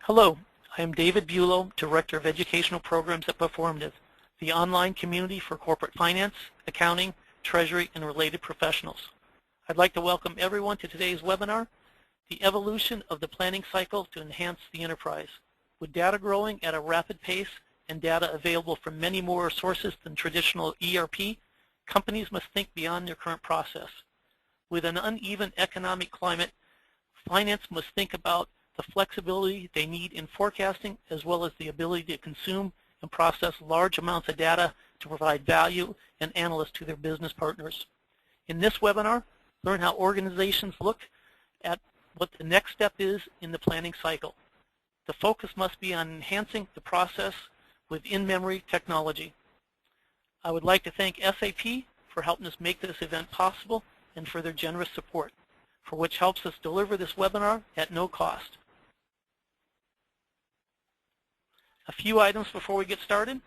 Hello, I am David Bulow, Director of Educational Programs at Proformative, the online community for corporate finance, accounting, treasury, and related professionals. I'd like to welcome everyone to today's webinar, The Evolution of the Planning Cycle to Enhance the Enterprise. With data growing at a rapid pace and data available from many more sources than traditional ERP, companies must think beyond their current process. With an uneven economic climate, finance must think about the flexibility they need in forecasting, as well as the ability to consume and process large amounts of data to provide value and analysis to their business partners. In this webinar, learn how organizations look at what the next step is in the planning cycle. The focus must be on enhancing the process with in-memory technology. I would like to thank SAP for helping us make this event possible and for their generous support, for which helps us deliver this webinar at no cost. A few items before we get started.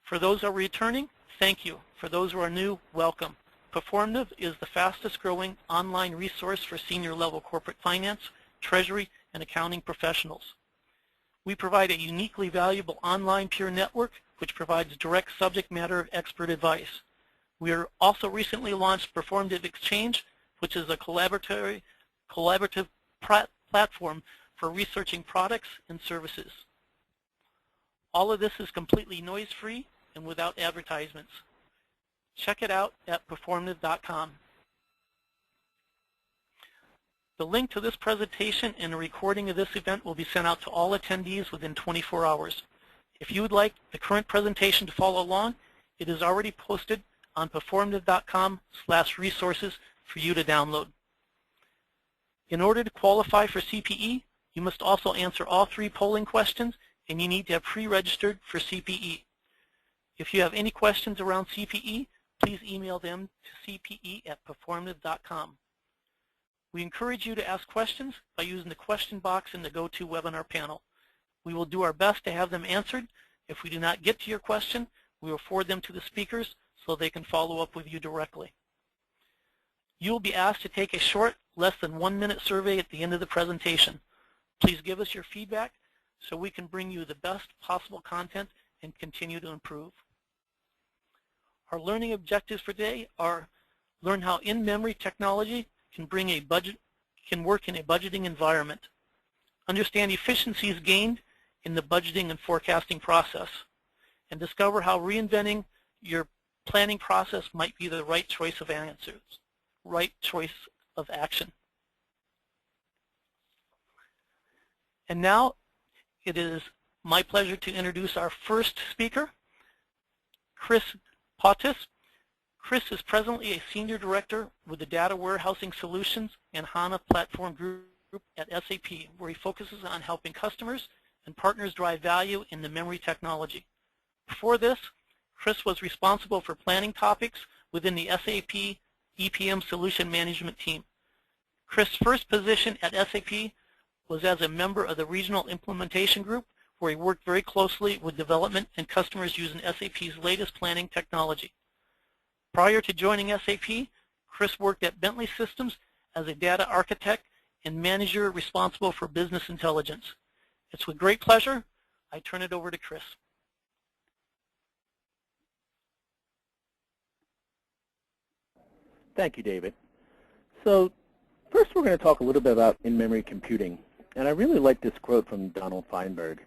For those who are returning, thank you. For those who are new, welcome. Proformative is the fastest growing online resource for senior level corporate finance, treasury, and accounting professionals. We provide a uniquely valuable online peer network which provides direct subject matter expert advice. We are also recently launched Proformative Exchange, which is a collaborative platform for researching products and services. All of this is completely noise-free and without advertisements. Check it out at proformative.com. The link to this presentation and a recording of this event will be sent out to all attendees within 24 hours. If you would like the current presentation to follow along, it is already posted on proformative.com/resources for you to download. In order to qualify for CPE, you must also answer all 3 polling questions, and you need to have pre-registered for CPE. If you have any questions around CPE, please email them to cpe@proformative.com. We encourage you to ask questions by using the question box in the GoToWebinar panel. We will do our best to have them answered. If we do not get to your question, we will forward them to the speakers so they can follow up with you directly. You will be asked to take a short, less than 1-minute survey at the end of the presentation. Please give us your feedback so we can bring you the best possible content and continue to improve. Our learning objectives for today are: learn how in-memory technology can work in a budgeting environment, understand efficiencies gained in the budgeting and forecasting process, and discover how reinventing your planning process might be the right choice of action. And now it is my pleasure to introduce our first speaker, Chris Pauxtis. Chris is presently a Senior Director with the Data Warehousing Solutions and HANA Platform Group at SAP, where he focuses on helping customers and partners drive value in the memory technology. Before this, Chris was responsible for planning topics within the SAP EPM Solution Management team. Chris' first position at SAP was as a member of the Regional Implementation Group, where he worked very closely with development and customers using SAP's latest planning technology. Prior to joining SAP, Chris worked at Bentley Systems as a data architect and manager responsible for business intelligence. It's with great pleasure I turn it over to Chris. Thank you, David. So first we're going to talk a little bit about in-memory computing. And I really like this quote from Donald Feinberg,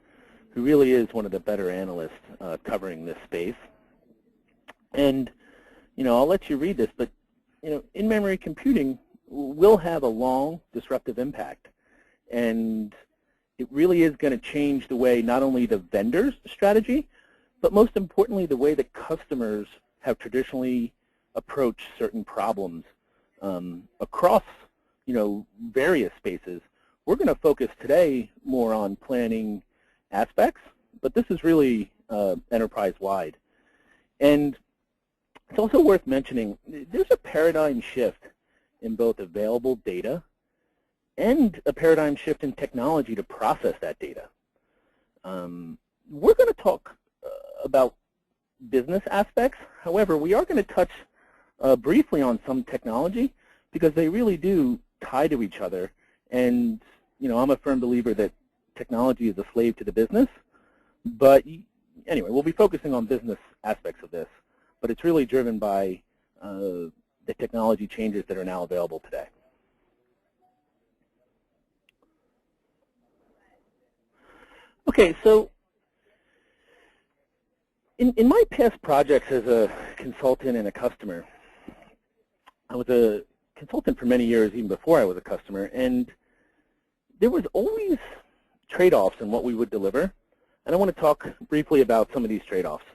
who really is one of the better analysts covering this space. And, I'll let you read this, but, in-memory computing will have a long, disruptive impact. And it really is going to change the way not only the vendor's strategy, but most importantly, the way that customers have traditionally approached certain problems across, various spaces. We're going to focus today more on planning aspects, but this is really enterprise-wide. And it's also worth mentioning, there's a paradigm shift in both available data and a paradigm shift in technology to process that data. We're going to talk about business aspects. However, we are going to touch briefly on some technology because they really do tie to each other. And I'm a firm believer that technology is a slave to the business. But anyway, we'll be focusing on business aspects of this, but it's really driven by the technology changes that are now available today. Okay, so in my past projects as a consultant and a customer, I was a consultant for many years, even before I was a customer, and there was always trade-offs in what we would deliver, and I want to talk briefly about some of these trade-offs.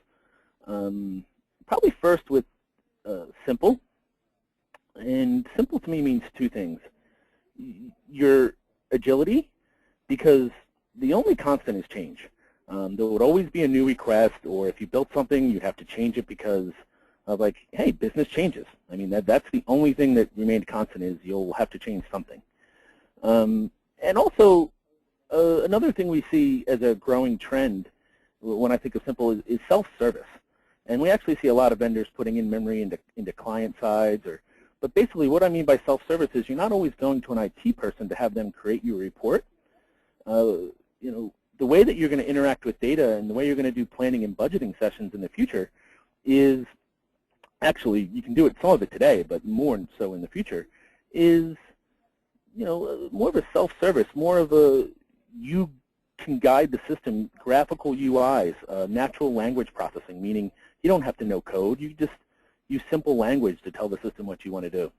Probably first with simple, and simple to me means two things. Your agility, because the only constant is change. There would always be a new request, or if you built something, you'd have to change it because of like, hey, business changes. I mean, that's the only thing that remained constant is you'll have to change something. And also, another thing we see as a growing trend when I think of simple is self-service. And we actually see a lot of vendors putting in memory into client sides. But basically what I mean by self-service is you're not always going to an IT person to have them create you a report. You know, the way that you're going to interact with data and the way you're going to do planning and budgeting sessions in the future is actually, you can do it, some of it today, but more so in the future, is, you know, more of a self-service, more of a, you can guide the system, graphical UIs, natural language processing, meaning you don't have to know code, you just use simple language to tell the system what you want to do.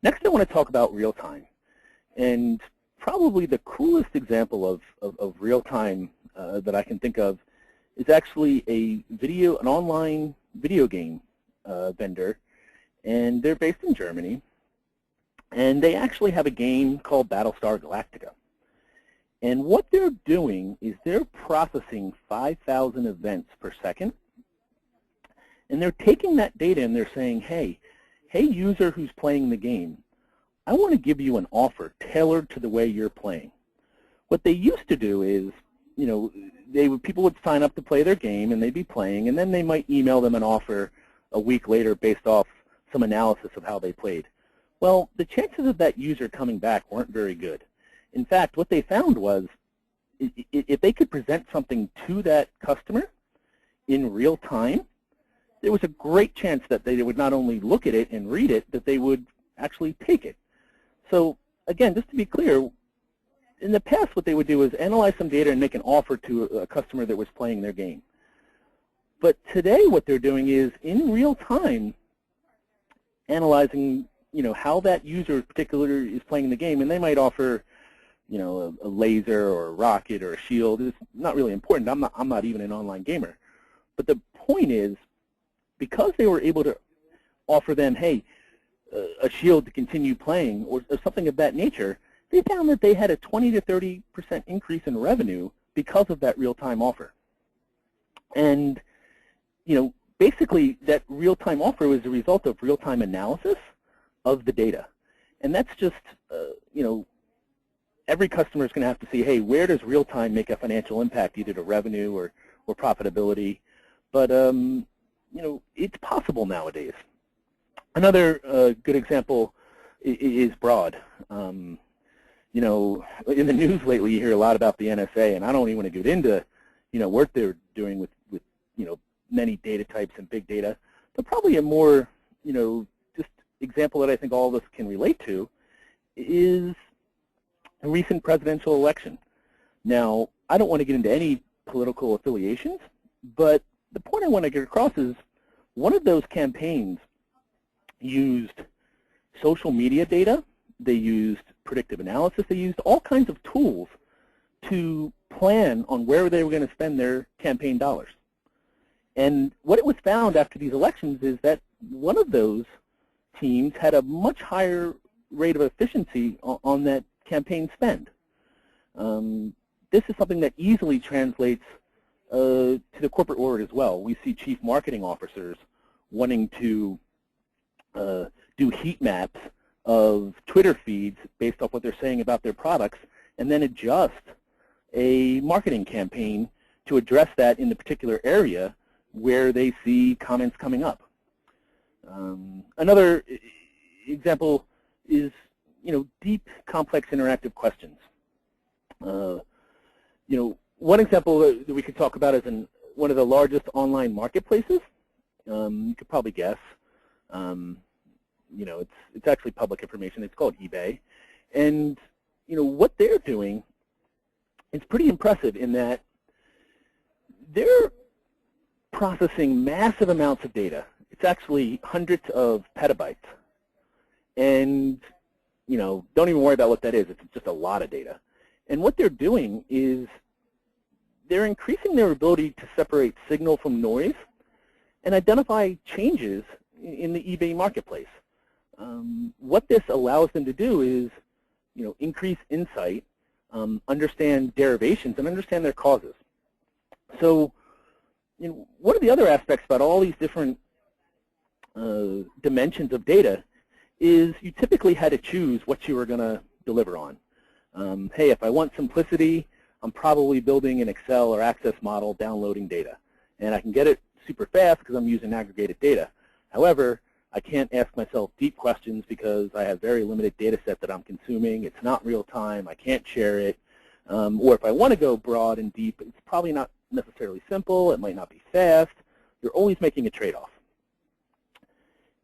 Next, I want to talk about real-time. And probably the coolest example of real-time that I can think of is actually an online video game vendor, and they're based in Germany, and they actually have a game called Battlestar Galactica. And what they're doing is they're processing 5,000 events per second, and they're taking that data and they're saying, hey user who's playing the game, I want to give you an offer tailored to the way you're playing. What they used to do is, you know, people would sign up to play their game and they'd be playing, and then they might email them an offer a week later based off some analysis of how they played. Well, the chances of that user coming back weren't very good. In fact, what they found was if they could present something to that customer in real time, there was a great chance that they would not only look at it and read it, that they would actually take it. So again, just to be clear, in the past what they would do is analyze some data and make an offer to a customer that was playing their game. But today what they're doing is in real time analyzing, you know, how that user particularly is playing the game, and they might offer, you know, a laser or a rocket or a shield. It's not really important. I'm not even an online gamer. But the point is, because they were able to offer them, hey, a shield to continue playing or something of that nature, they found that they had a 20 to 30% increase in revenue because of that real-time offer. And, you know, basically that real-time offer was a result of real-time analysis of the data. And that's just, you know, every customer is going to have to see, hey, where does real-time make a financial impact, either to revenue or profitability? But, you know, it's possible nowadays. Another good example is broad. You know, in the news lately, you hear a lot about the NSA, and I don't even want to get into, you know, work they're doing with you know, many data types and big data. But probably a more, you know, just example that I think all of us can relate to is a recent presidential election. Now, I don't want to get into any political affiliations, but the point I want to get across is one of those campaigns used social media data, they used predictive analysis, they used all kinds of tools to plan on where they were going to spend their campaign dollars. And what it was found after these elections is that one of those teams had a much higher rate of efficiency on that campaign spend. This is something that easily translates to the corporate world as well. We see chief marketing officers wanting to do heat maps of Twitter feeds based off what they're saying about their products, and then adjust a marketing campaign to address that in the particular area where they see comments coming up. Another example is, you know, deep, complex, interactive questions. one example that we could talk about is one of the largest online marketplaces. You could probably guess. It's actually public information. It's called eBay. And what they're doing is pretty impressive in that they're processing massive amounts of data. It's actually hundreds of petabytes. And don't even worry about what that is. It's just a lot of data. And what they're doing is they're increasing their ability to separate signal from noise and identify changes in the eBay marketplace. What this allows them to do is, increase insight, understand derivations, and understand their causes. So, one of the other aspects about all these different dimensions of data is you typically had to choose what you were going to deliver on. Hey, if I want simplicity, I'm probably building an Excel or Access model downloading data. And I can get it super fast because I'm using aggregated data. However, I can't ask myself deep questions because I have very limited data set that I'm consuming. It's not real time. I can't share it. Or if I want to go broad and deep, it's probably not necessarily simple. It might not be fast. You're always making a trade-off.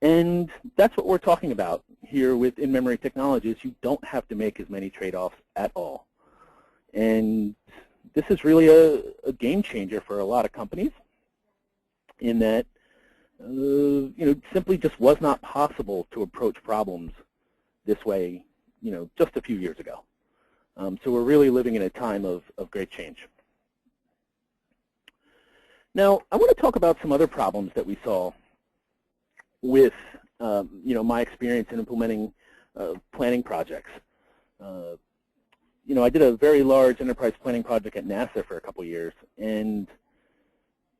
And that's what we're talking about here with in-memory technologies. You don't have to make as many trade-offs at all. And this is really a game changer for a lot of companies in that simply just was not possible to approach problems this way, just a few years ago. So we're really living in a time of great change. Now, I want to talk about some other problems that we saw with my experience in implementing planning projects. I did a very large enterprise planning project at NASA for a couple years, and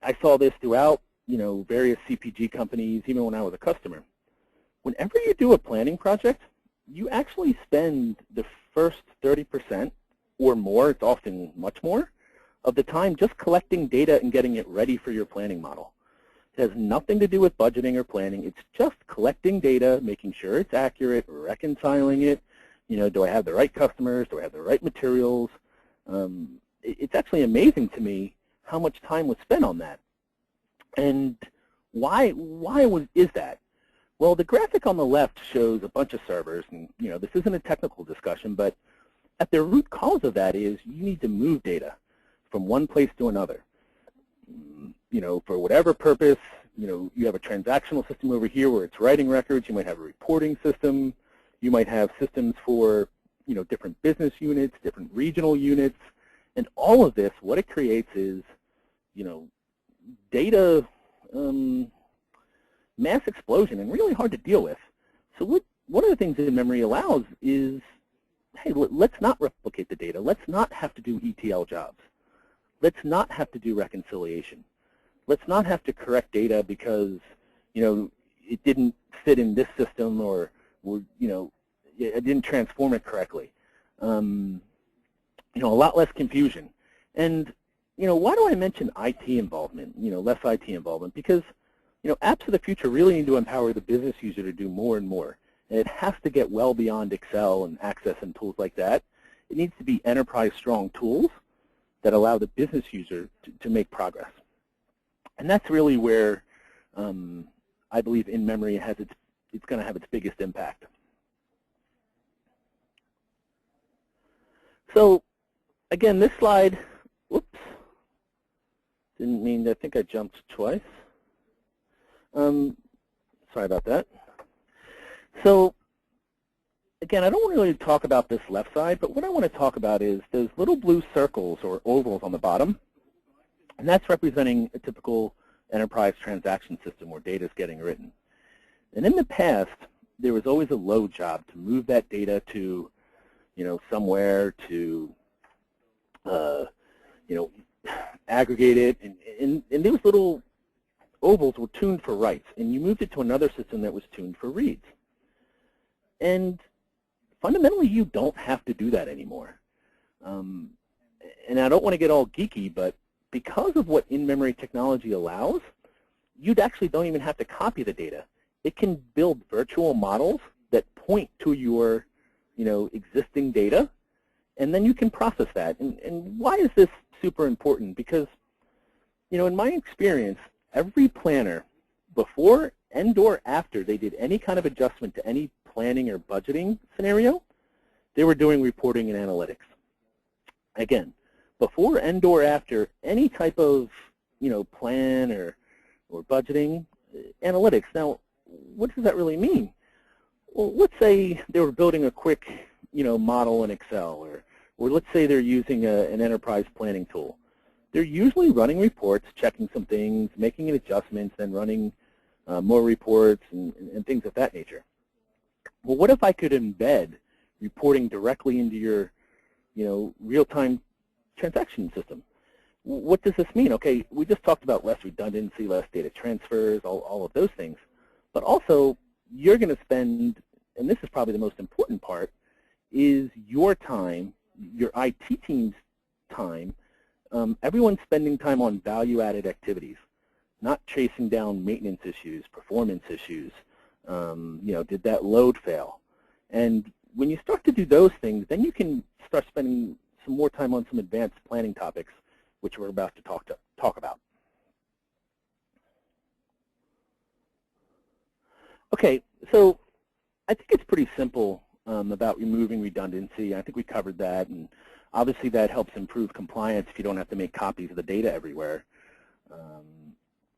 I saw this throughout various CPG companies, even when I was a customer. Whenever you do a planning project, you actually spend the first 30% or more, it's often much more, of the time just collecting data and getting it ready for your planning model. It has nothing to do with budgeting or planning. It's just collecting data, making sure it's accurate, reconciling it. Do I have the right customers? Do I have the right materials? It's actually amazing to me how much time was spent on that. And why is that? Well, the graphic on the left shows a bunch of servers, and this isn't a technical discussion, but at the root cause of that is you need to move data from one place to another. For whatever purpose, you have a transactional system over here where it's writing records. You might have a reporting system. You might have systems for different business units, different regional units, and all of this, what it creates is data mass explosion and really hard to deal with. So one of the things that in-memory allows is, hey, let's not replicate the data. Let's not have to do ETL jobs. Let's not have to do reconciliation. Let's not have to correct data because it didn't fit in this system or I didn't transform it correctly. A lot less confusion. And why do I mention IT involvement? Less IT involvement, because apps of the future really need to empower the business user to do more and more. And it has to get well beyond Excel and Access and tools like that. It needs to be enterprise-strong tools that allow the business user to make progress. And that's really where I believe in-memory it's going to have its biggest impact. So again, this slide, whoops, didn't mean, I think I jumped twice. Sorry about that. So again, I don't really talk about this left side, but what I want to talk about is those little blue circles or ovals on the bottom, and that's representing a typical enterprise transaction system where data is getting written. And in the past, there was always a load job to move that data to, somewhere to, aggregate it. And those little ovals were tuned for writes, and you moved it to another system that was tuned for reads. And fundamentally, you don't have to do that anymore. And I don't want to get all geeky, but because of what in-memory technology allows, you actually don't even have to copy the data. It can build virtual models that point to your existing data and then you can process that. And why is this super important? Because, in my experience, every planner, before and or after they did any kind of adjustment to any planning or budgeting scenario, they were doing reporting and analytics. Again, before and or after any type of plan or budgeting, analytics. Now, what does that really mean? Well, let's say they were building a quick model in Excel, or let's say they're using an enterprise planning tool. They're usually running reports, checking some things, making adjustments, then running more reports and things of that nature. Well, what if I could embed reporting directly into your real-time transaction system? What does this mean? Okay, we just talked about less redundancy, less data transfers, all of those things. But also, you're going to spend, and this is probably the most important part, is your time, your IT team's time. Everyone's spending time on value-added activities, not chasing down maintenance issues, performance issues. Did that load fail? And when you start to do those things, then you can start spending some more time on some advanced planning topics, which we're about to talk about. Okay, so I think it's pretty simple about removing redundancy. I think we covered that, and obviously that helps improve compliance if you don't have to make copies of the data everywhere.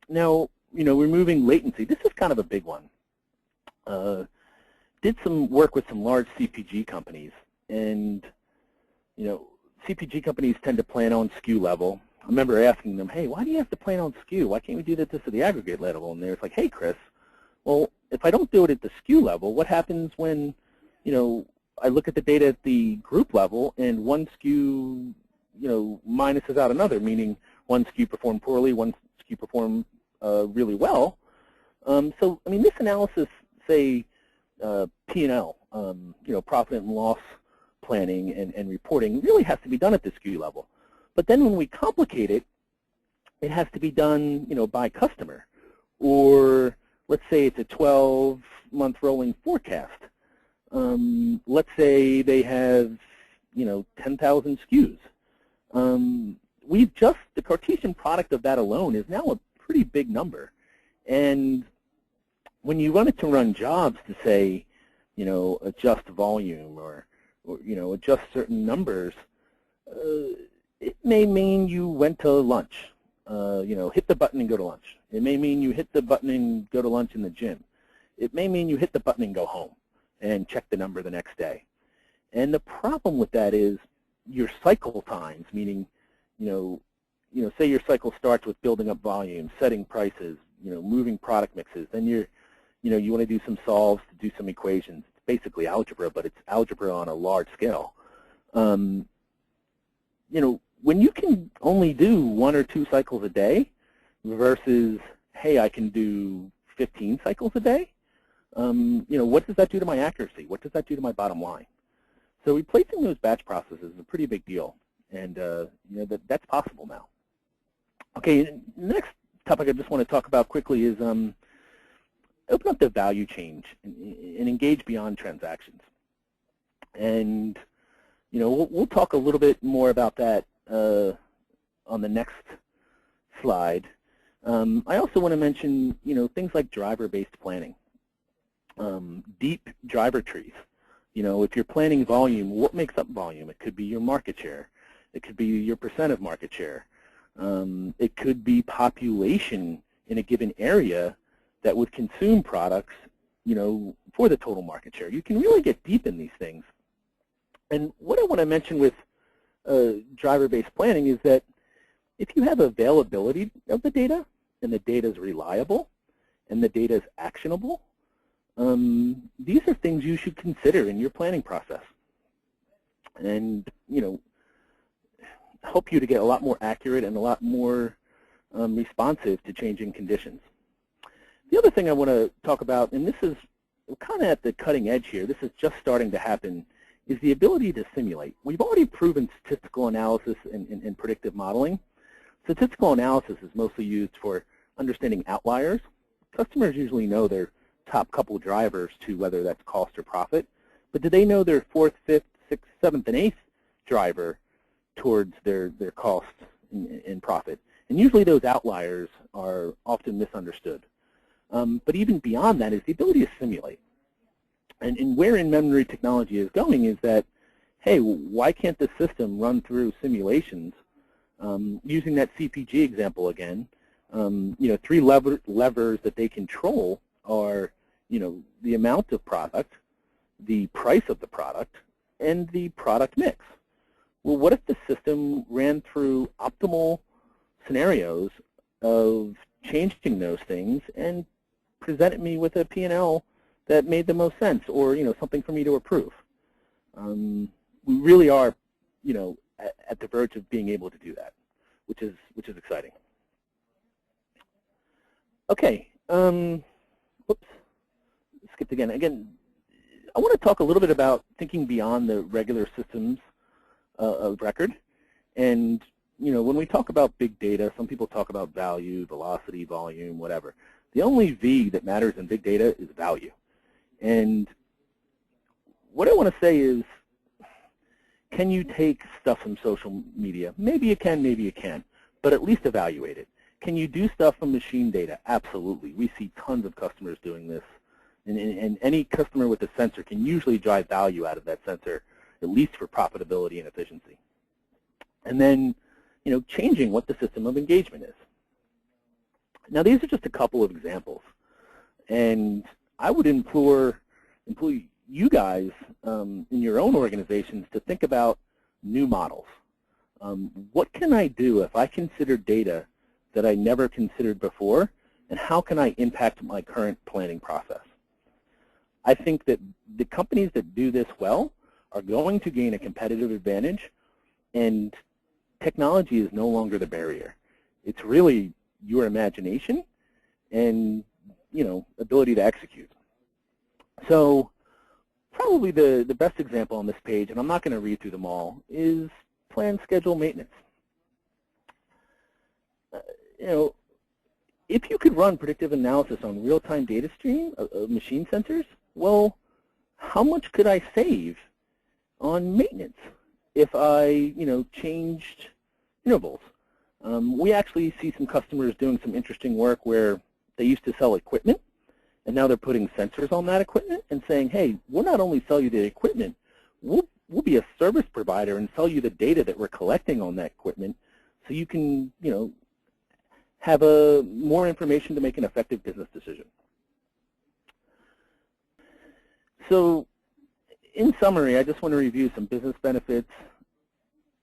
Now, removing latency, this is kind of a big one. Did some work with some large CPG companies, and CPG companies tend to plan on SKU level. I remember asking them, hey, why do you have to plan on SKU? Why can't we do this at the aggregate level? And they're like, hey, Chris, well, if I don't do it at the SKU level, what happens when, I look at the data at the group level and one SKU, minuses out another, meaning one SKU performed poorly, one SKU performed really well. So, I mean, this analysis, say, P&L, profit and loss planning and reporting really has to be done at the SKU level. But then when we complicate it, it has to be done, by customer. Or let's say it's a 12-month rolling forecast. Let's say they have, 10,000 SKUs. The Cartesian product of that alone is now a pretty big number. And when you run it to run jobs to say, adjust volume or adjust certain numbers, it may mean you went to lunch, hit the button and go to lunch. It may mean you hit the button and go to lunch in the gym. It may mean you hit the button and go home and check the number the next day. And the problem with that is your cycle times, meaning, say your cycle starts with building up volume, setting prices, moving product mixes. Then you want to do some solves to do some equations. It's basically algebra, but it's algebra on a large scale. When you can only do 1 or 2 cycles a day versus, hey, I can do 15 cycles a day, what does that do to my accuracy? What does that do to my bottom line? So replacing those batch processes is a pretty big deal, and that's possible now. Okay, the next topic I just want to talk about quickly is open up the value chain and engage beyond transactions. And we'll talk a little bit more about that on the next slide. I also want to mention things like driver-based planning, deep driver trees. If you're planning volume, what makes up volume? It could be your market share. It could be your percent of market share. It could be population in a given area that would consume products, for the total market share. You can really get deep in these things. And what I want to mention with driver-based planning is that if you have availability of the data, and the data is reliable, and the data is actionable, these are things you should consider in your planning process. And, help you to get a lot more accurate and a lot more responsive to changing conditions. The other thing I want to talk about, and this is kind of at the cutting edge here, this is just starting to happen, is the ability to simulate. We've already proven statistical analysis and predictive modeling. Statistical analysis is mostly used for understanding outliers. Customers usually know their top couple drivers to whether that's cost or profit, but do they know their 4th, 5th, 6th, 7th, and 8th driver towards their cost and profit. And usually those outliers are often misunderstood. But even beyond that is the ability to simulate. And where in-memory technology is going is that, hey, why can't the system run through simulations? Using that CPG example again, 3 levers that they control are, the amount of product, the price of the product, and the product mix. Well, what if the system ran through optimal scenarios of changing those things and presented me with a P&L that made the most sense, or something for me to approve? We really are, at the verge of being able to do that, which is exciting. Okay, whoops, skipped again. Again, I want to talk a little bit about thinking beyond the regular systems of record. And when we talk about big data, some people talk about value, velocity, volume, whatever. The only V that matters in big data is value. And what I want to say is, can you take stuff from social media? Maybe you can, maybe you can't, but at least evaluate it. Can you do stuff from machine data? Absolutely. We see tons of customers doing this. And any customer with a sensor can usually drive value out of that sensor, at least for profitability and efficiency. And then, changing what the system of engagement is. Now, these are just a couple of examples. And I would implore you guys in your own organizations to think about new models. What can I do if I consider data that I never considered before, and how can I impact my current planning process? I think that the companies that do this well are going to gain a competitive advantage, and technology is no longer the barrier. It's really your imagination and ability to execute. So probably the best example on this page, and I'm not going to read through them all, is plan, schedule, maintenance. If you could run predictive analysis on real-time data stream of machine sensors, well, how much could I save on maintenance if I, changed intervals? We actually see some customers doing some interesting work where they used to sell equipment, and now they're putting sensors on that equipment and saying, hey, we'll not only sell you the equipment, we'll be a service provider and sell you the data that we're collecting on that equipment so you can, have more information to make an effective business decision. So in summary, I just want to review some business benefits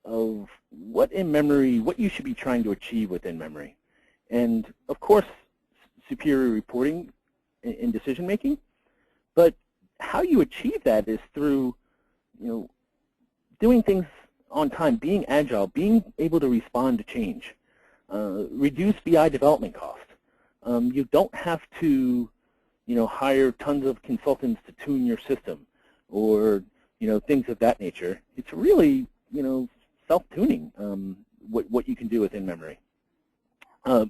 of what you should be trying to achieve within memory. And of course, superior reporting and decision making. But how you achieve that is through, doing things on time, being agile, being able to respond to change, reduce BI development cost. You don't have to, hire tons of consultants to tune your system, or things of that nature. It's really, self-tuning what you can do within memory.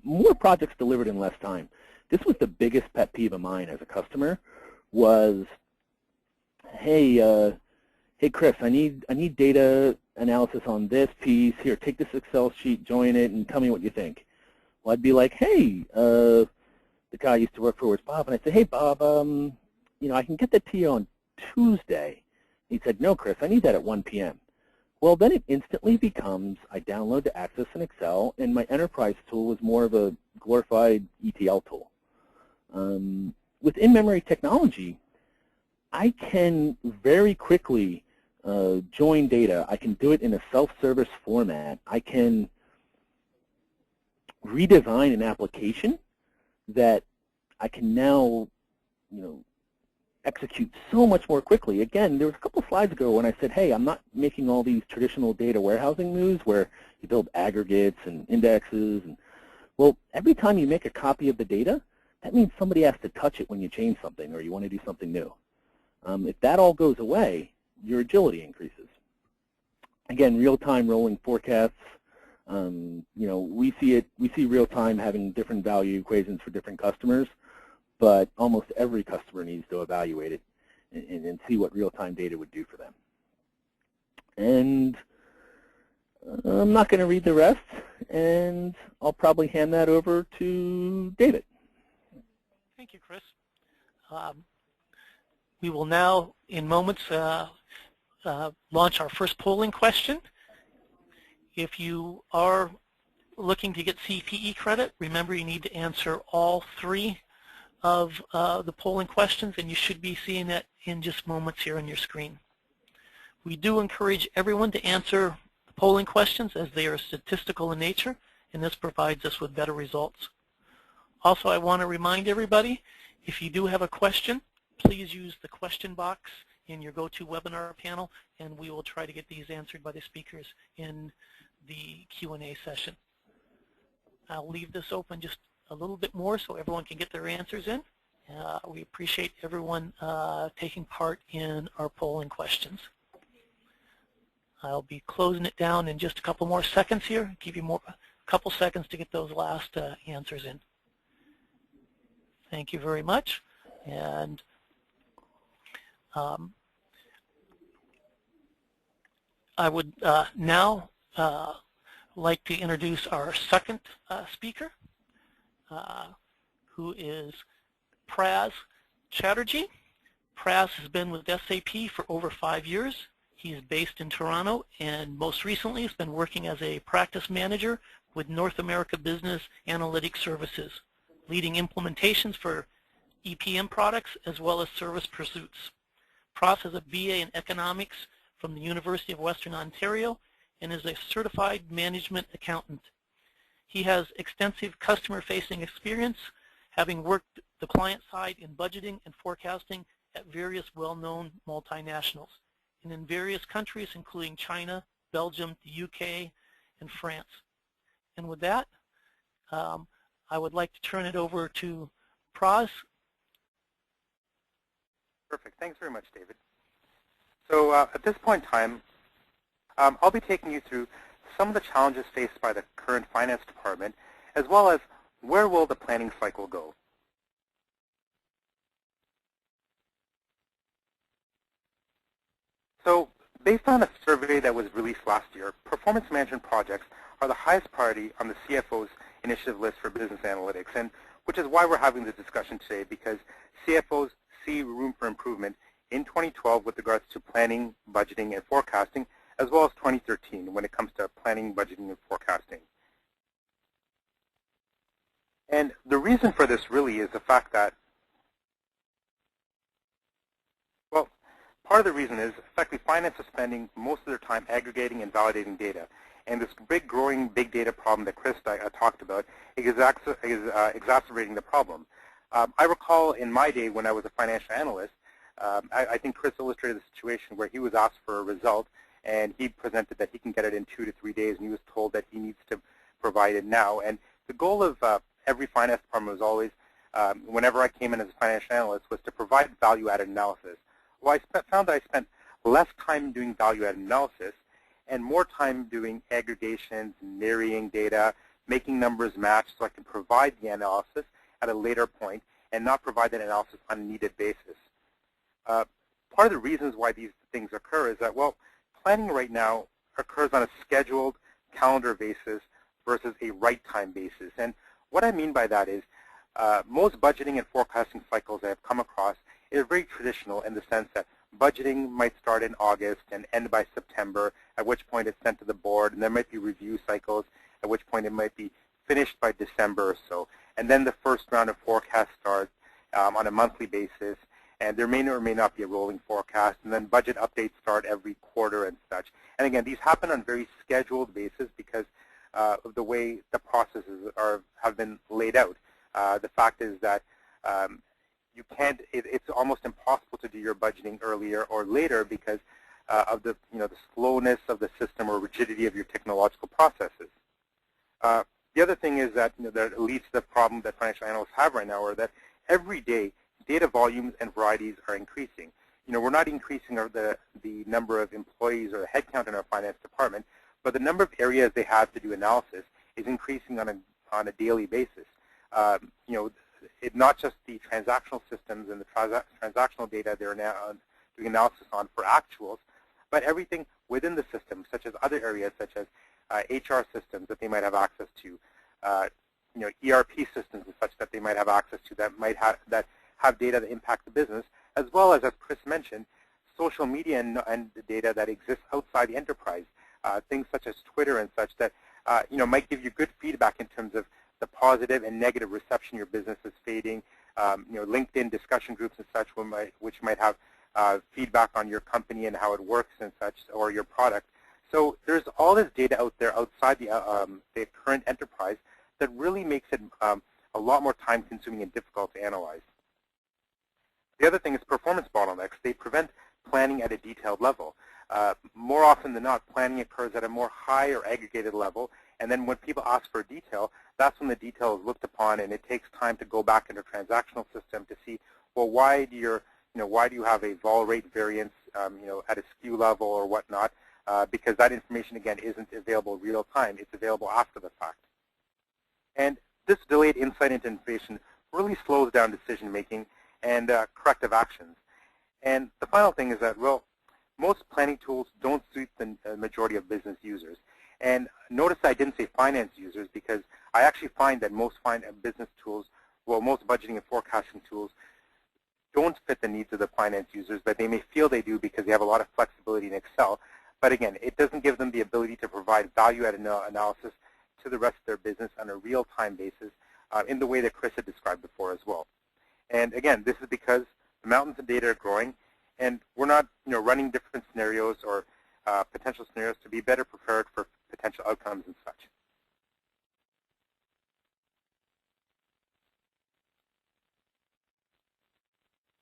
More projects delivered in less time. This was the biggest pet peeve of mine as a customer. Was, hey, Chris, I need data analysis on this piece. Here, take this Excel sheet, join it, and tell me what you think. Well, I'd be like, hey, the guy I used to work for was Bob, and I'd say, hey, Bob, I can get that to you on Tuesday. He said, no, Chris, I need that at 1 p.m. Well, then it instantly becomes, I download to access an Excel, and my enterprise tool was more of a glorified ETL tool. With in-memory technology, I can very quickly join data. I can do it in a self-service format. I can redesign an application that I can now, execute so much more quickly. Again, there was a couple slides ago when I said, hey, I'm not making all these traditional data warehousing moves where you build aggregates and indexes. Well, every time you make a copy of the data, that means somebody has to touch it when you change something or you want to do something new. If that all goes away, your agility increases. Again, real-time rolling forecasts. We see real-time having different value equations for different customers, but almost every customer needs to evaluate it and see what real-time data would do for them. And I'm not going to read the rest, and I'll probably hand that over to David. Thank you, Chris. We will now, in moments, launch our first polling question. If you are looking to get CPE credit, remember you need to answer all 3 of the polling questions, and you should be seeing that in just moments here on your screen. We do encourage everyone to answer the polling questions as they are statistical in nature, and this provides us with better results. Also, I want to remind everybody, if you do have a question, please use the question box in your GoToWebinar panel, and we will try to get these answered by the speakers in the Q&A session. I'll leave this open just a little bit more so everyone can get their answers in. We appreciate everyone taking part in our polling questions. I'll be closing it down in just a couple more seconds here. Give you a couple seconds to get those last answers in. Thank you very much. And I would now like to introduce our second speaker, who is Pras Chatterjee. Pras has been with SAP for over 5 years. He is based in Toronto, and most recently has been working as a practice manager with North America Business Analytics Services, leading implementations for EPM products as well as service pursuits. Pras has a BA in economics from the University of Western Ontario and is a certified management accountant. He has extensive customer-facing experience, having worked the client side in budgeting and forecasting at various well-known multinationals and in various countries including China, Belgium, the UK, and France. And with that, I would like to turn it over to Pras. Perfect. Thanks very much, David. So at this point in time, I'll be taking you through some of the challenges faced by the current finance department, as well as where will the planning cycle go. So based on a survey that was released last year, performance management projects are the highest priority on the CFO's initiative list for business analytics, and which is why we're having this discussion today, because CFOs see room for improvement in 2012 with regards to planning, budgeting, and forecasting, as well as 2013 when it comes to planning, budgeting, and forecasting. And the reason for this really is the fact that, well, part of the reason is effectively finance is spending most of their time aggregating and validating data. And this big growing big data problem that Chris talked about is exacerbating the problem. I recall in my day when I was a financial analyst, I think Chris illustrated the situation where he was asked for a result and he presented that he can get it in 2 to 3 days, and he was told that he needs to provide it now. And the goal of every finance department was always, whenever I came in as a financial analyst, was to provide value-added analysis. Well, I found that I spent less time doing value-added analysis and more time doing aggregations, marrying data, making numbers match so I can provide the analysis at a later point and not provide that analysis on a needed basis. Part of the reasons why these things occur is that, well, planning right now occurs on a scheduled calendar basis versus a right-time basis. And what I mean by that is most budgeting and forecasting cycles I have come across are very traditional in the sense that budgeting might start in August and end by September, at which point it's sent to the board, and there might be review cycles, at which point it might be finished by December or so. And then the first round of forecast starts on a monthly basis, and there may or may not be a rolling forecast, and then budget updates start every quarter and such. And again, these happen on very scheduled basis because of the way the processes have been laid out. The fact is that you can't, it's almost impossible to do your budgeting earlier or later because of the, the slowness of the system or rigidity of your technological processes. The other thing is that, that leads to the problem that financial analysts have right now, are that every day data volumes and varieties are increasing. We're not increasing the number of employees or the headcount in our finance department, but the number of areas they have to do analysis is increasing on a daily basis. Not just the transactional systems and the transactional data they're now doing analysis on for actuals, but everything within the system, such as other areas such as HR systems that they might have access to, ERP systems and such that they might have access to that have data that impact the business, as well as Chris mentioned, social media and the data that exists outside the enterprise, things such as Twitter and such that might give you good feedback in terms of the positive and negative reception your business is fading. LinkedIn discussion groups and such which might have feedback on your company and how it works and such, or your product. So there's all this data out there outside the current enterprise that really makes it a lot more time-consuming and difficult to analyze. The other thing is performance bottlenecks. They prevent planning at a detailed level. More often than not, planning occurs at a more high or aggregated level, and then when people ask for detail, that's when the detail is looked upon, and it takes time to go back into a transactional system to see, well, why do you have a vol rate variance, at a SKU level or whatnot, because that information again isn't available real time; it's available after the fact. And this delayed insight into information really slows down decision making and corrective actions. And the final thing is that, well, most planning tools don't suit the majority of business users. And notice I didn't say finance users, because I actually find that most business tools, well, most budgeting and forecasting tools don't fit the needs of the finance users, but they may feel they do because they have a lot of flexibility in Excel. But again, it doesn't give them the ability to provide value-added analysis to the rest of their business on a real-time basis in the way that Chris had described before as well. And again, this is because the mountains of data are growing, and we're not running different scenarios or potential scenarios to be better prepared for potential outcomes and such.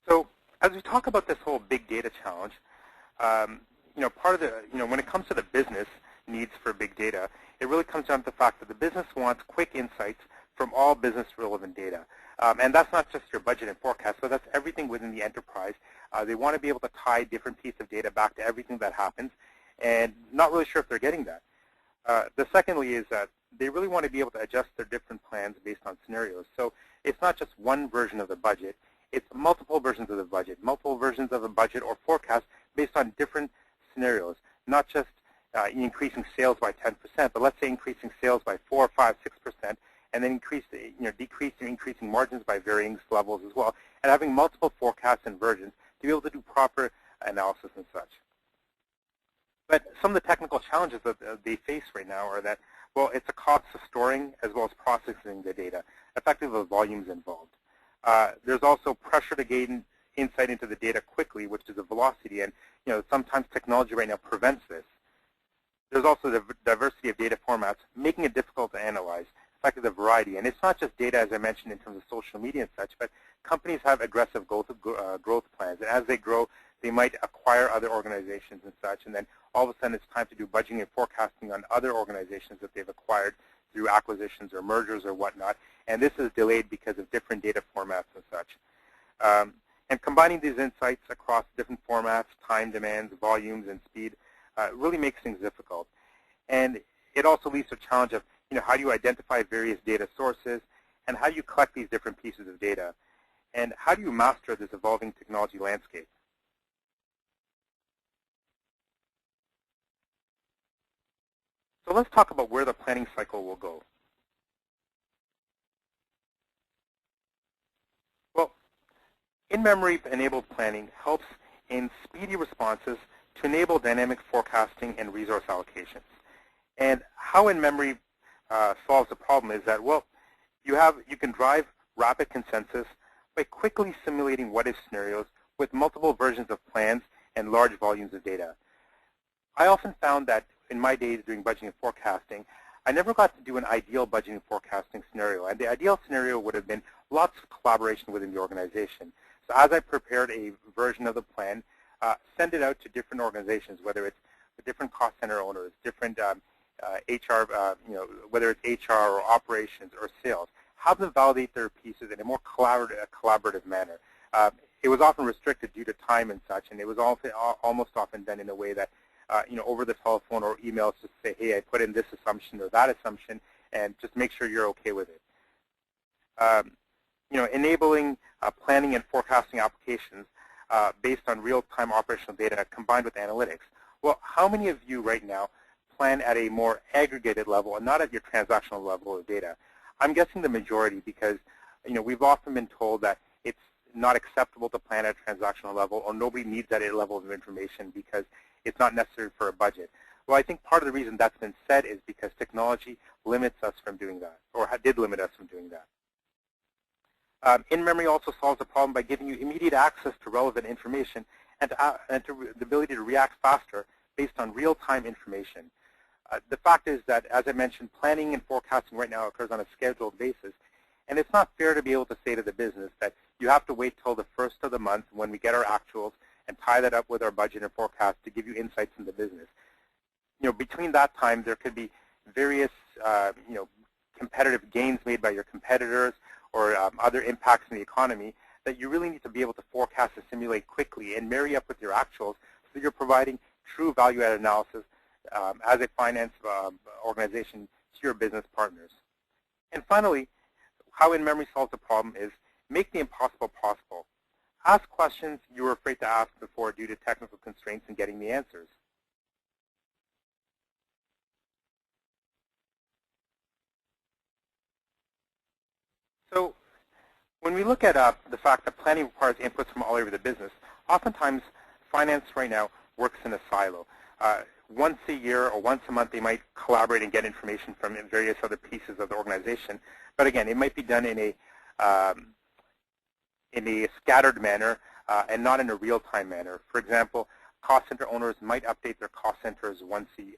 So as we talk about this whole big data challenge, part of the, when it comes to the business needs for big data, it really comes down to the fact that the business wants quick insights from all business relevant data. And that's not just your budget and forecast, but that's everything within the enterprise. They want to be able to tie different pieces of data back to everything that happens, and not really sure if they're getting that. The secondly is that they really want to be able to adjust their different plans based on scenarios. So it's not just one version of the budget, it's multiple versions of the budget, multiple versions of a budget or forecast based on different scenarios, not just increasing sales by 10%, but let's say increasing sales by 4, 5, 6%, and then decreasing, increasing margins by varying levels as well, and having multiple forecasts and versions to be able to do proper analysis and such. But some of the technical challenges that they face right now are that, well, it's a cost of storing as well as processing the data, effectively the volumes involved. There's also pressure to gain insight into the data quickly, which is a velocity, and sometimes technology right now prevents this. There's also the diversity of data formats, making it difficult to analyze, effectively the variety. And it's not just data, as I mentioned, in terms of social media and such, but companies have aggressive growth plans. And as they grow, they might acquire other organizations and such, and then all of a sudden it's time to do budgeting and forecasting on other organizations that they've acquired through acquisitions or mergers or whatnot. And this is delayed because of different data formats and such. And combining these insights across different formats, time demands, volumes, and speed really makes things difficult. And it also leads to a challenge of, how do you identify various data sources, and how do you collect these different pieces of data, and how do you master this evolving technology landscape? So let's talk about where the planning cycle will go. Well, in-memory enabled planning helps in speedy responses to enable dynamic forecasting and resource allocations. And how in-memory solves the problem is that, well, you can drive rapid consensus by quickly simulating what-if scenarios with multiple versions of plans and large volumes of data. I often found that in my days doing budgeting and forecasting, I never got to do an ideal budgeting and forecasting scenario. And the ideal scenario would have been lots of collaboration within the organization. So as I prepared a version of the plan, send it out to different organizations, whether it's different cost center owners, different HR, whether it's HR or operations or sales. Have them validate their pieces in a more collaborative manner. It was often restricted due to time and such, and it was almost often done in a way that, over the telephone or emails, just say, hey, I put in this assumption or that assumption, and just make sure you're okay with it. Enabling planning and forecasting applications based on real-time operational data combined with analytics. Well, how many of you right now plan at a more aggregated level and not at your transactional level of data? I'm guessing the majority, because we've often been told that it's not acceptable to plan at a transactional level, or nobody needs that level of information because it's not necessary for a budget. Well, I think part of the reason that's been said is because technology limits us from doing that, or did limit us from doing that. In-memory also solves the problem by giving you immediate access to relevant information and to the ability to react faster based on real-time information. The fact is that, as I mentioned, planning and forecasting right now occurs on a scheduled basis, and it's not fair to be able to say to the business that you have to wait till the first of the month when we get our actuals and tie that up with our budget and forecast to give you insights in the business. Between that time, there could be various, competitive gains made by your competitors or other impacts in the economy that you really need to be able to forecast and simulate quickly and marry up with your actuals so that you're providing true value-added analysis as a finance organization to your business partners. And finally, how in-memory solves the problem is make the impossible possible. Ask questions you were afraid to ask before due to technical constraints in getting the answers. So when we look at the fact that planning requires inputs from all over the business, oftentimes finance right now works in a silo. Once a year or once a month, they might collaborate and get information from various other pieces of the organization. But again, it might be done in a scattered manner and not in a real-time manner. For example, cost center owners might update their cost centers once a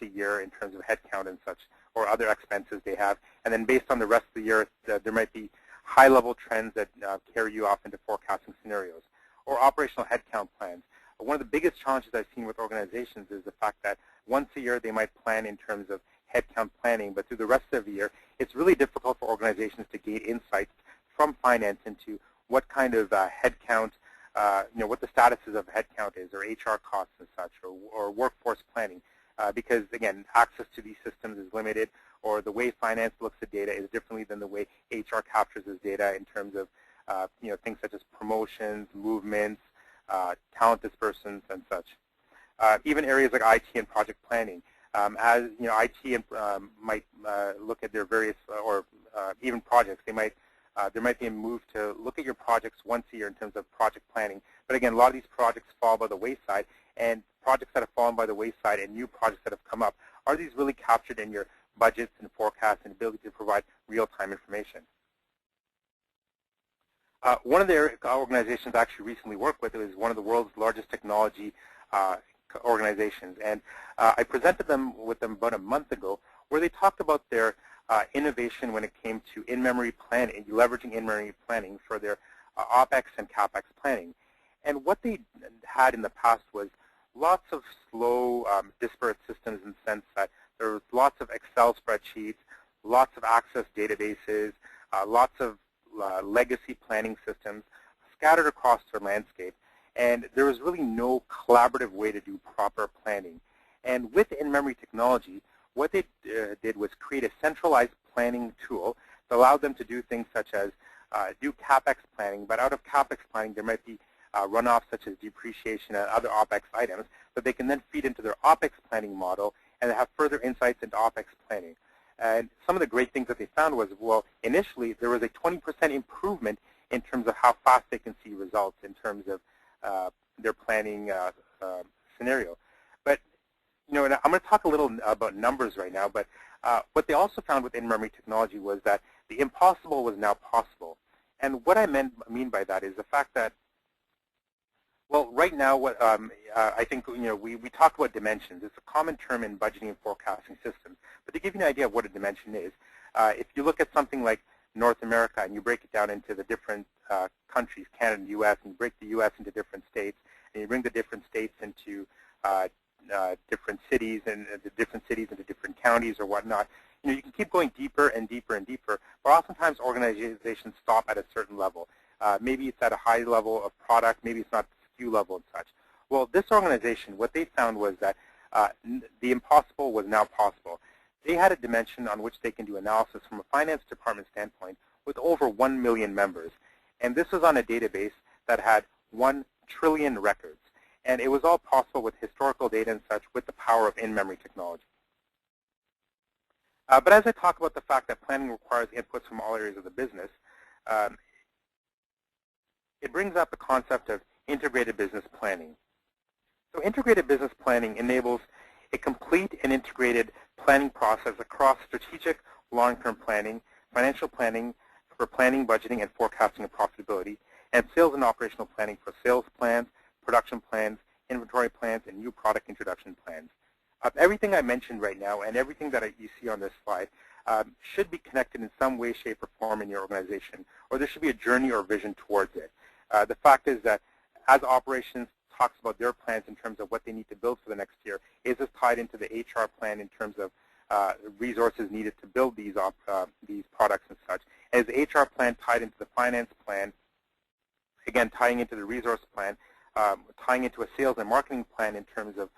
year in terms of headcount and such, or other expenses they have. And then based on the rest of the year, there might be high-level trends that carry you off into forecasting scenarios, or operational headcount plans. One of the biggest challenges I've seen with organizations is the fact that once a year they might plan in terms of headcount planning, but through the rest of the year, it's really difficult for organizations to gain insights from finance into what kind of headcount, what the statuses of headcount is, or HR costs and such, or workforce planning, because again, access to these systems is limited, or the way finance looks at data is differently than the way HR captures this data in terms of things such as promotions, movements, talent dispersals, and such. Even areas like IT and project planning, as IT might look at their various, or even projects, there might be a move to look at your projects once a year in terms of project planning. But again, a lot of these projects fall by the wayside, and projects that have fallen by the wayside and new projects that have come up, are these really captured in your budgets and forecasts and ability to provide real-time information? One of the organizations I actually recently worked with is one of the world's largest technology organizations, and I presented with them about a month ago, where they talked about their innovation when it came to in-memory planning, leveraging in-memory planning for their OpEx and CapEx planning. And what they had in the past was lots of slow, disparate systems in the sense that there was lots of Excel spreadsheets, lots of access databases, lots of legacy planning systems scattered across their landscape, and there was really no collaborative way to do proper planning. And with in-memory technology, what they did was create a centralized planning tool that allowed them to do things such as do CapEx planning, but out of CapEx planning there might be runoffs such as depreciation and other OpEx items that they can then feed into their OpEx planning model and have further insights into OpEx planning. And some of the great things that they found was, well, initially there was a 20% improvement in terms of how fast they can see results in terms of their planning scenario. But, and I'm going to talk a little about numbers right now, but what they also found with in-memory technology was that the impossible was now possible. And what I mean by that is the fact that, well, right now, what I think, we talk about dimensions. It's a common term in budgeting and forecasting systems. But to give you an idea of what a dimension is, if you look at something like North America and you break it down into the different countries, Canada and U.S., and you break the U.S. into different states, and you bring the different states into different cities, and the different cities into different counties or whatnot, you can keep going deeper and deeper and deeper, but oftentimes organizations stop at a certain level. Maybe it's at a high level of product, maybe it's not SKU level and such. Well, this organization, what they found was that the impossible was now possible. They had a dimension on which they can do analysis from a finance department standpoint with over 1 million members. And this was on a database that had 1 trillion records. And it was all possible with historical data and such with the power of in-memory technology. But as I talk about the fact that planning requires inputs from all areas of the business, it brings up the concept of integrated business planning. So integrated business planning enables a complete and integrated planning process across strategic long-term planning, financial planning for planning, budgeting, and forecasting of profitability, and sales and operational planning for sales plans, production plans, inventory plans, and new product introduction plans. Everything I mentioned right now and everything that you see on this slide should be connected in some way, shape, or form in your organization, or there should be a journey or vision towards it. The fact is that as operations talks about their plans in terms of what they need to build for the next year, is this tied into the HR plan in terms of resources needed to build these products and such? Is the HR plan tied into the finance plan, again, tying into the resource plan, tying into a sales and marketing plan in terms of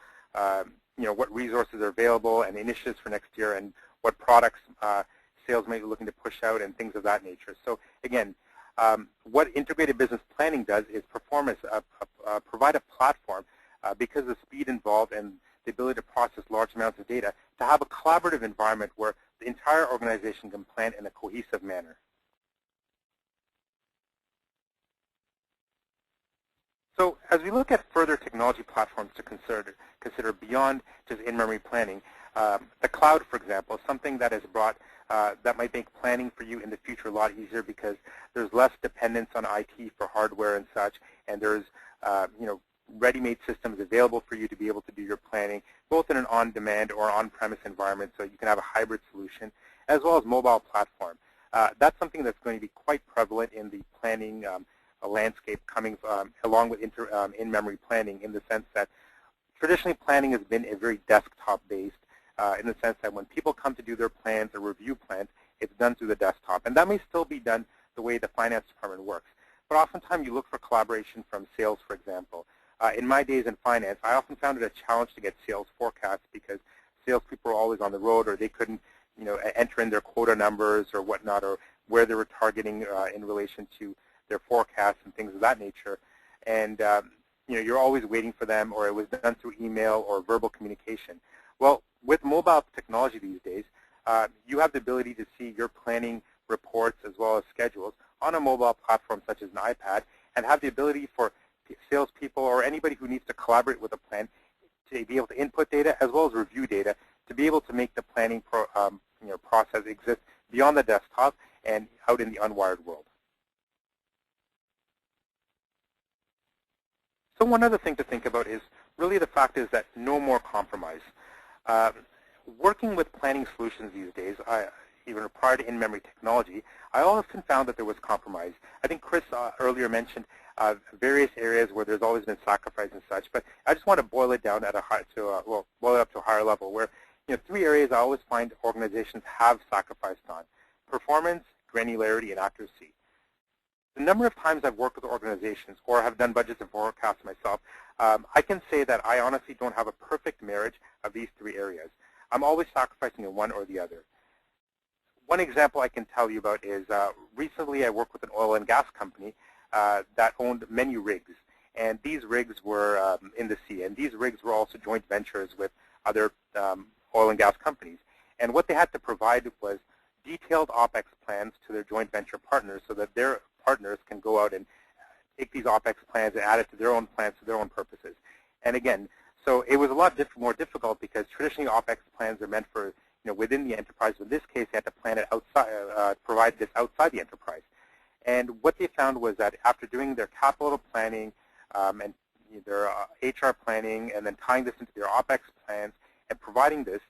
what resources are available and initiatives for next year and what products sales may be looking to push out and things of that nature. So again, what integrated business planning does is provide a platform because of the speed involved and the ability to process large amounts of data to have a collaborative environment where the entire organization can plan in a cohesive manner. So as we look at further technology platforms to consider beyond just in-memory planning, the cloud, for example, is something that is brought that might make planning for you in the future a lot easier because there's less dependence on IT for hardware and such, and there's ready-made systems available for you to be able to do your planning, both in an on-demand or on-premise environment, so you can have a hybrid solution, as well as mobile platform. That's something that's going to be quite prevalent in the planning landscape coming along with in-memory planning, in the sense that traditionally planning has been a very desktop-based, in the sense that when people come to do their plans or review plans, it's done through the desktop. And that may still be done the way the finance department works. But oftentimes you look for collaboration from sales, for example. In my days in finance, I often found it a challenge to get sales forecasts because salespeople were always on the road, or they couldn't enter in their quota numbers or whatnot, or where they were targeting in relation to their forecasts and things of that nature. And you're always waiting for them, or it was done through email or verbal communication. Well, with mobile technology these days, you have the ability to see your planning reports as well as schedules on a mobile platform such as an iPad, and have the ability for salespeople or anybody who needs to collaborate with a plan to be able to input data as well as review data to be able to make the planning process exist beyond the desktop and out in the unwired world. So one other thing to think about is really the fact is that no more compromise. Working with planning solutions these days, even prior to in-memory technology, I often found that there was compromise. I think Chris earlier mentioned various areas where there's always been sacrifice and such, but I just want to boil it down boil it up to a higher level, where three areas I always find organizations have sacrificed on: performance, granularity, and accuracy. The number of times I've worked with organizations or have done budgets and forecasts myself, I can say that I honestly don't have a perfect marriage of these three areas. I'm always sacrificing in one or the other. One example I can tell you about is recently I worked with an oil and gas company that owned many rigs. And these rigs were in the sea. And these rigs were also joint ventures with other oil and gas companies. And what they had to provide was detailed OPEX plans to their joint venture partners so that their partners can go out and take these OPEX plans and add it to their own plans for their own purposes. And again, so it was a lot more difficult because traditionally OPEX plans are meant for within the enterprise. In this case, they had to plan it outside, provide this outside the enterprise. And what they found was that after doing their capital planning and their HR planning, and then tying this into their OPEX plans and providing this,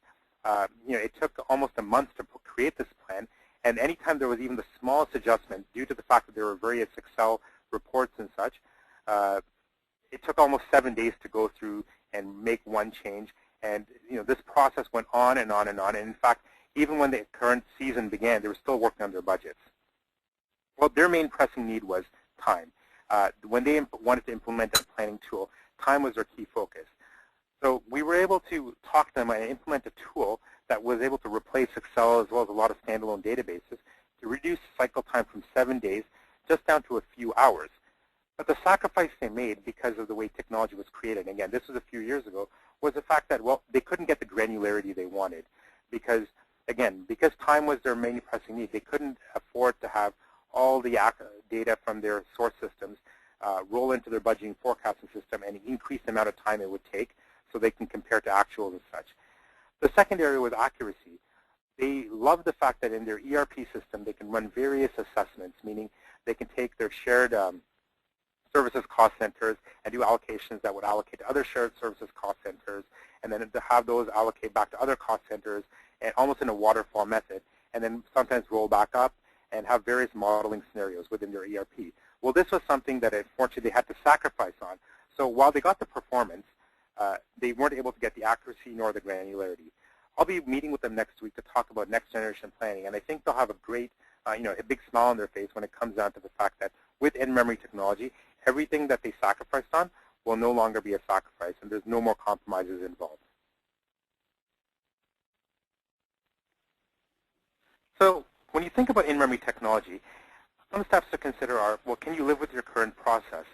it took almost a month to create this plan. And anytime there was even the smallest adjustment, due to the fact that there were various Excel reports and such, it took almost 7 days to go through and make one change. And this process went on and on and on. And in fact, even when the current season began, they were still working on their budgets. Well, their main pressing need was time. When they wanted to implement a planning tool, time was their key focus. So we were able to talk to them and implement a tool that was able to replace Excel as well as a lot of standalone databases to reduce cycle time from 7 days just down to a few hours. But the sacrifice they made because of the way technology was created, and again, this was a few years ago, was the fact that, well, they couldn't get the granularity they wanted because, again, because time was their main pressing need, they couldn't afford to have all the data from their source systems roll into their budgeting forecasting system and increase the amount of time it would take so they can compare to actuals and such. The second area was accuracy. They love the fact that in their ERP system they can run various assessments, meaning they can take their shared services cost centers and do allocations that would allocate to other shared services cost centers, and then to have those allocate back to other cost centers, and almost in a waterfall method, and then sometimes roll back up and have various modeling scenarios within their ERP. Well, this was something that unfortunately they had to sacrifice on. So while they got the performance, they weren't able to get the accuracy nor the granularity. I'll be meeting with them next week to talk about next generation planning, and I think they'll have a great, a big smile on their face when it comes down to the fact that with in-memory technology, everything that they sacrificed on will no longer be a sacrifice, and there's no more compromises involved. So when you think about in-memory technology, some steps to consider are, well, can you live with your current process?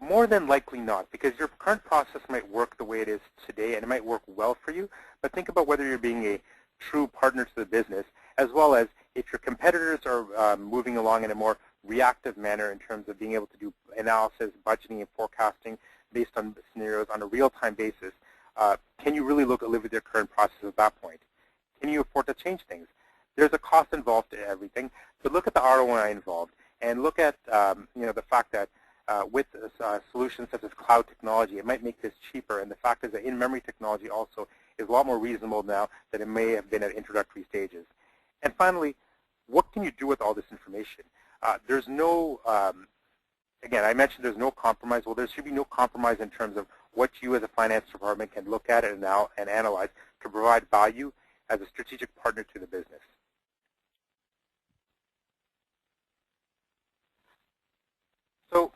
More than likely not, because your current process might work the way it is today, and it might work well for you, but think about whether you're being a true partner to the business, as well as if your competitors are moving along in a more reactive manner in terms of being able to do analysis, budgeting, and forecasting based on scenarios on a real-time basis. Can you really live with your current process at that point? Can you afford to change things? There's a cost involved to everything, but look at the ROI involved, and look at the fact that with solutions such as cloud technology, it might make this cheaper, and the fact is that in-memory technology also is a lot more reasonable now than it may have been at introductory stages. And finally, what can you do with all this information? There's no, again, I mentioned there's no compromise. Well, there should be no compromise in terms of what you as a finance department can look at and analyze to provide value as a strategic partner to the business. So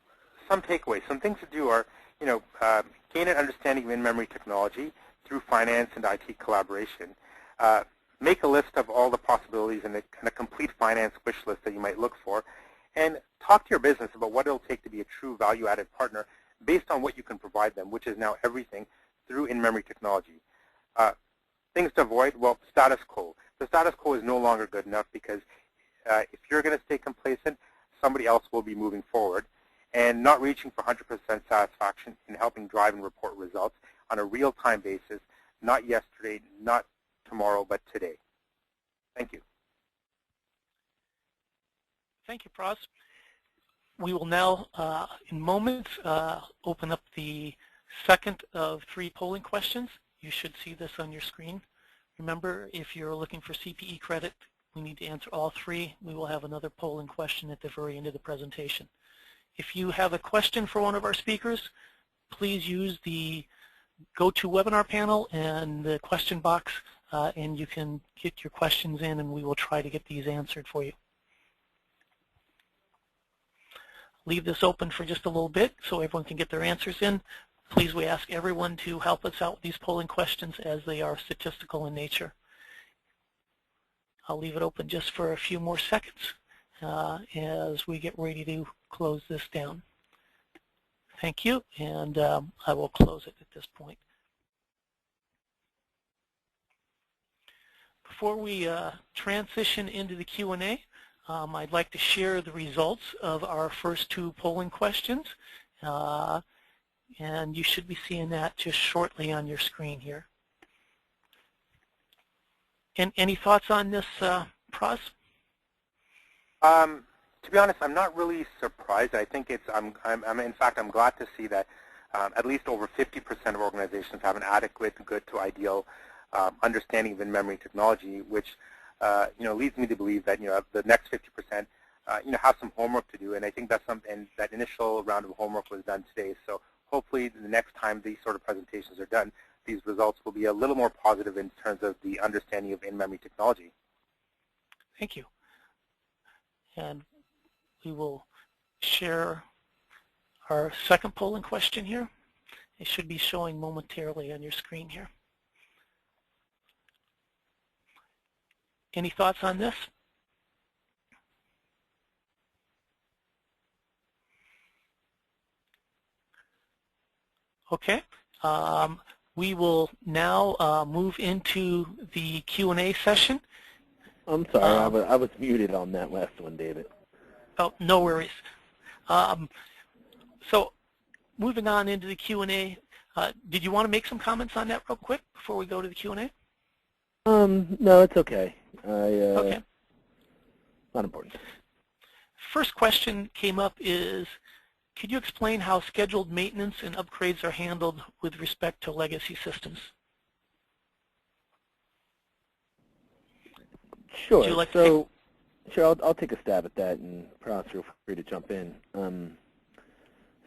some takeaways, some things to do are, gain an understanding of in-memory technology through finance and IT collaboration. Make a list of all the possibilities and a complete finance wish list that you might look for, and talk to your business about what it'll take to be a true value-added partner based on what you can provide them, which is now everything through in-memory technology. Things to avoid, well, status quo. The status quo is no longer good enough because if you're going to stay complacent, somebody else will be moving forward, and not reaching for 100% satisfaction in helping drive and report results on a real-time basis, not yesterday, not tomorrow, but today. Thank you. Thank you, Pras. We will now, in moments, open up the second of 3 polling questions. You should see this on your screen. Remember, if you're looking for CPE credit, we need to answer all 3. We will have another polling question at the very end of the presentation. If you have a question for one of our speakers, please use the GoToWebinar panel and the question box, and you can get your questions in, and we will try to get these answered for you. Leave this open for just a little bit so everyone can get their answers in. Please, we ask everyone to help us out with these polling questions as they are statistical in nature. I'll leave it open just for a few more seconds as we get ready to close this down. Thank you, and I will close it at this point. Before we transition into the Q&A, I'd like to share the results of our first 2 polling questions, and you should be seeing that just shortly on your screen here. And any thoughts on this, Pras? To be honest, I'm not really surprised. I think it's, in fact, I'm glad to see that at least over 50% of organizations have an adequate, good to ideal understanding of in-memory technology, which leads me to believe that the next 50% have some homework to do, and I think that's something. That initial round of homework was done today. So hopefully, the next time these sort of presentations are done, these results will be a little more positive in terms of the understanding of in-memory technology. Thank you. And we will share our second polling question here. It should be showing momentarily on your screen here. Any thoughts on this? Okay. We will now move into the Q&A session. I'm sorry, I was muted on that last one, David. Oh, no worries. So moving on into the Q&A, did you want to make some comments on that real quick before we go to the Q&A? No, it's okay. Okay. Not important. First question came up is, could you explain how scheduled maintenance and upgrades are handled with respect to legacy systems? Sure. Would you like So, sure, I'll take a stab at that, and Pras, feel free to jump in.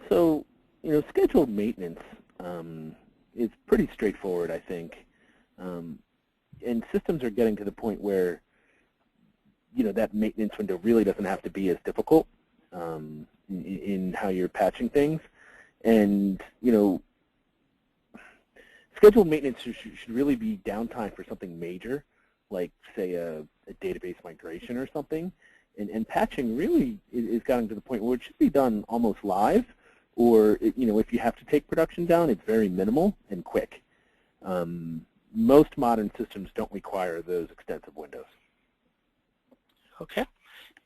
So, scheduled maintenance is pretty straightforward, I think. And systems are getting to the point where, that maintenance window really doesn't have to be as difficult in how you're patching things. And, scheduled maintenance should really be downtime for something major, like, say, a database migration or something. And patching really is gotten to the point where it should be done almost live, or, if you have to take production down, it's very minimal and quick. Most modern systems don't require those extensive windows. Okay.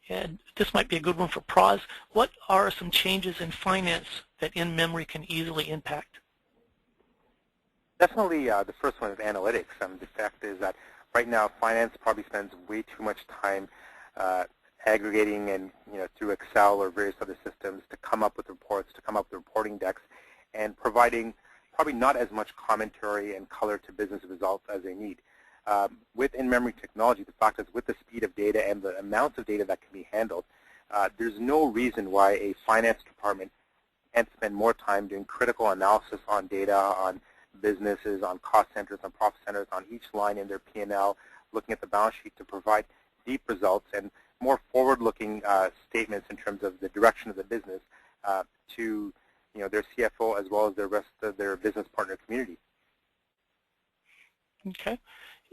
And this might be a good one for Pras. What are some changes in finance that in-memory can easily impact? Definitely the first one is analytics. The fact is that right now finance probably spends way too much time aggregating and through Excel or various other systems to come up with reports, to come up with reporting decks, and providing probably not as much commentary and color to business results as they need. With in-memory technology, the fact is with the speed of data and the amounts of data that can be handled, there's no reason why a finance department can't spend more time doing critical analysis on data, on businesses, on cost centers, on profit centers, on each line in their P&L, looking at the balance sheet to provide deep results and more forward-looking statements in terms of the direction of the business to their CFO as well as the rest of their business partner community. Okay.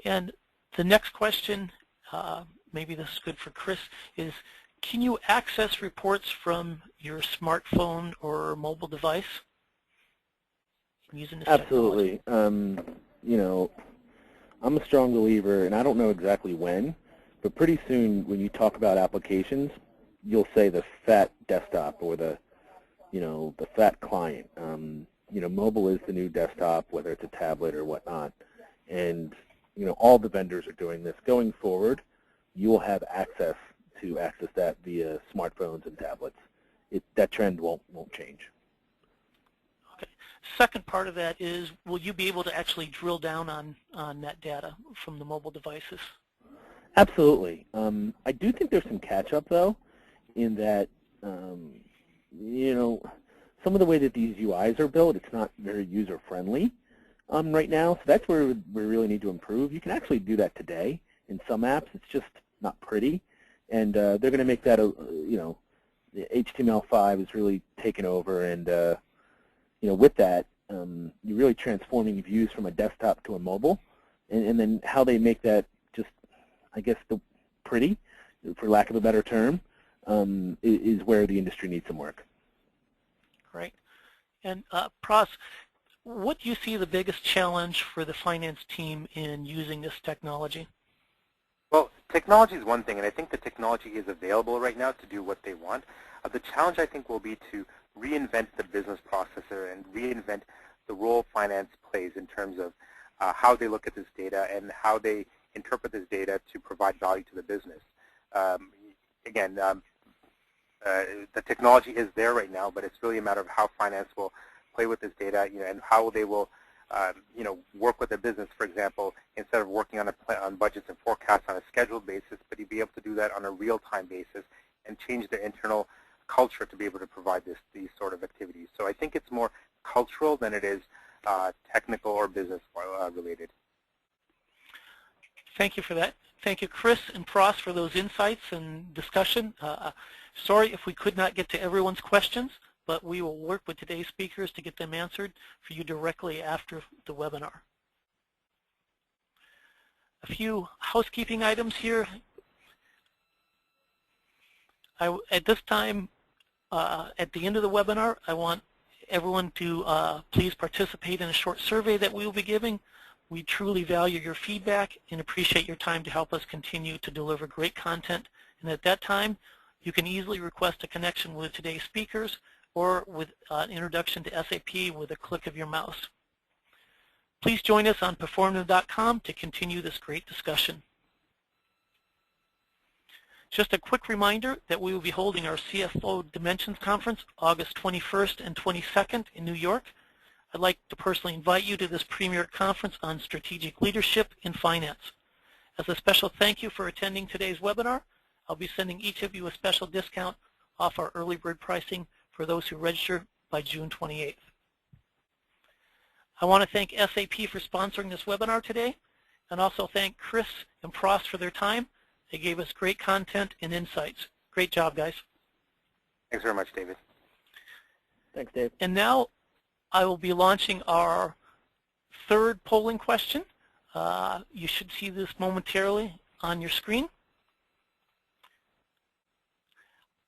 And the next question, maybe this is good for Chris, is can you access reports from your smartphone or mobile device using this Absolutely. technology? I'm a strong believer, and I don't know exactly when, but pretty soon when you talk about applications, you'll say the fat desktop or the fat client. Mobile is the new desktop, whether it's a tablet or whatnot. And, all the vendors are doing this. Going forward, you will have access to access that via smartphones and tablets. That trend won't change. Okay. Second part of that is, will you be able to actually drill down on that data from the mobile devices? Absolutely. I do think there's some catch-up, though, in that, some of the way that these UIs are built, it's not very user-friendly right now. So that's where we really need to improve. You can actually do that today in some apps. It's just not pretty. And they're going to make that, the HTML5 is really taken over. And, with that, you're really transforming views from a desktop to a mobile. And then how they make that just, I guess, pretty, for lack of a better term, is where the industry needs some work. Great. And Pras, what do you see the biggest challenge for the finance team in using this technology? Well, technology is one thing, and I think the technology is available right now to do what they want. The challenge, I think, will be to reinvent the business processor and reinvent the role finance plays in terms of how they look at this data and how they interpret this data to provide value to the business. Again, the technology is there right now, but it's really a matter of how finance will play with this data, and how they will, work with the business. For example, instead of working on budgets and forecasts on a scheduled basis, but you'd be able to do that on a real-time basis and change their internal culture to be able to provide these sort of activities. So I think it's more cultural than it is technical or business related. Thank you for that. Thank you, Chris and Pras, for those insights and discussion. Sorry if we could not get to everyone's questions, but we will work with today's speakers to get them answered for you directly after the webinar. A few housekeeping items here. At this time, at the end of the webinar, I want everyone to please participate in a short survey that we will be giving. We truly value your feedback and appreciate your time to help us continue to deliver great content. And at that time, you can easily request a connection with today's speakers or with an introduction to SAP with a click of your mouse. Please join us on Proformative.com to continue this great discussion. Just a quick reminder that we will be holding our CFO Dimensions Conference August 21st and 22nd in New York. I'd like to personally invite you to this premier conference on strategic leadership in finance. As a special thank you for attending today's webinar, I'll be sending each of you a special discount off our early bird pricing for those who register by June 28th. I want to thank SAP for sponsoring this webinar today, and also thank Chris and Pras for their time. They gave us great content and insights. Great job, guys. Thanks very much, David. Thanks, Dave. And now I will be launching our third polling question. You should see this momentarily on your screen.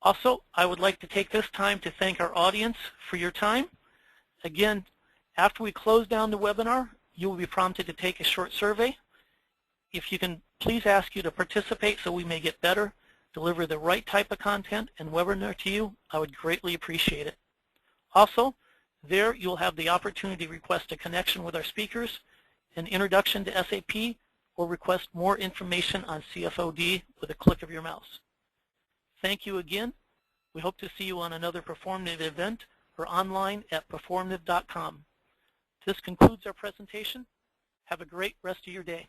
Also, I would like to take this time to thank our audience for your time. Again, after we close down the webinar, you will be prompted to take a short survey. If you can, please ask you to participate so we may get better, deliver the right type of content and webinar to you. I would greatly appreciate it. Also, there you'll have the opportunity to request a connection with our speakers, an introduction to SAP, or request more information on CFOD with a click of your mouse. Thank you again. We hope to see you on another Performative event or online at Proformative.com. This concludes our presentation. Have a great rest of your day.